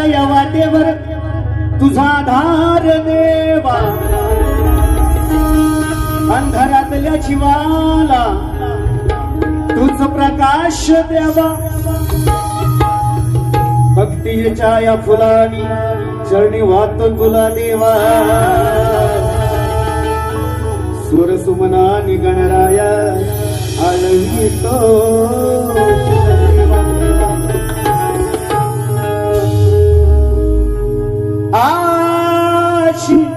या वाटेवर तुझा आधार देवा, अंधारातल्या जीवाला तुझ प्रकाश द्यावा. भक्तीच्या या फुलानी चरणी वाहतो तुला देवा, सुर सुमनानी गणराया आळवितो. आशिक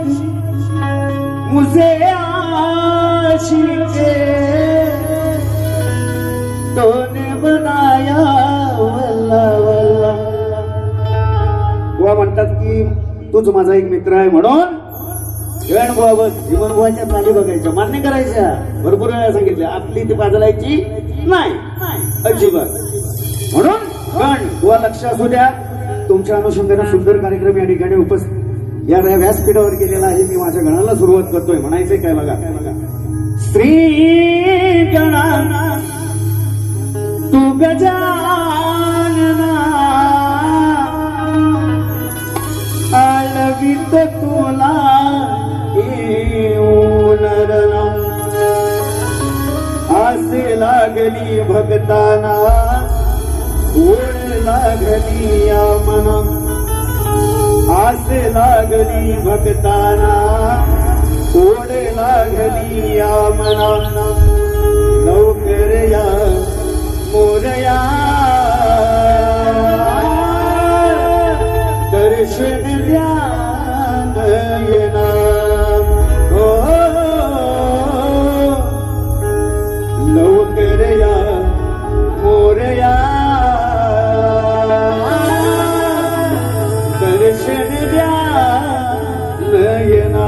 मुझे आशिक तूने बनाया वल्ला वल्ला. बुवा म्हणतात की तूच माझा एक मित्र आहे म्हणून वेण बुवा जीवन बुवाच्या चाली बघायच्या, मान्य करायच्या. भरपूर वेळा सांगितलं आपली ती बाजलायची नाही अजिबात. म्हणून पण बुवा लक्ष असू द्या, तुमच्या अनुषंगाने सुंदर कार्यक्रम या ठिकाणी उपस्थित या व्यासपीठावर केलेला आहे. मी माझ्या गणाला सुरुवात करतोय. म्हणायचंय काय बघा, श्री गणा तू गजानना आळवित तुला येऊन रणम. आसे लागली भक्ताना ओढ लागली या मना, आसे लागली भक्ताना ओढ लागली या मना. लवकर या मोरया दर्शन द्या नयना. हो लवकर या मोरया दर्शन द्या नयना.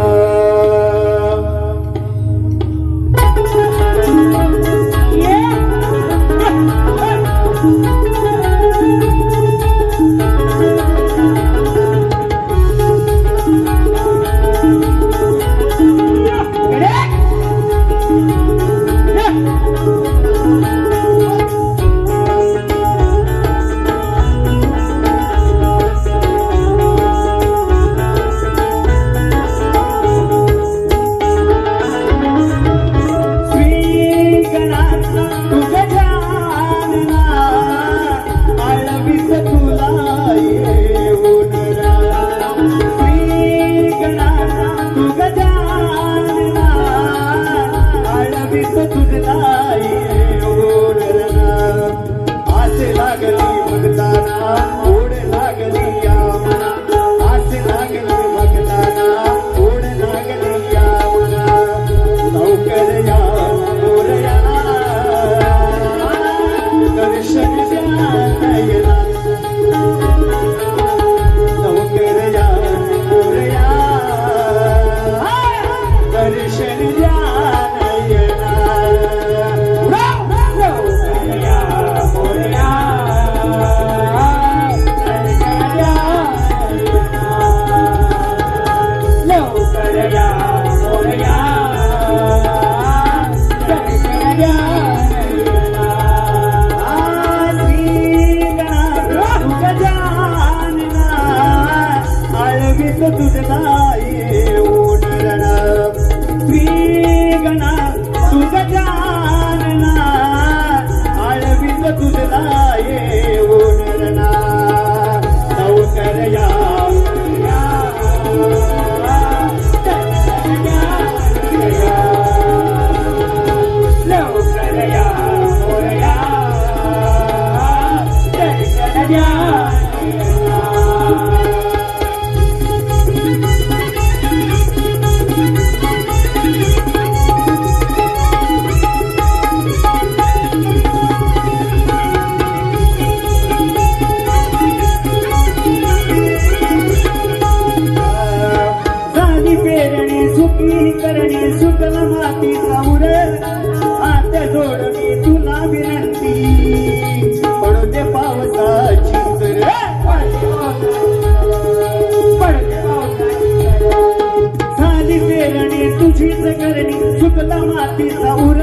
तुझीच करणी सुकला मातीचा उर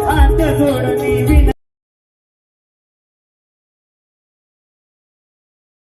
हात जोडणी विनंती.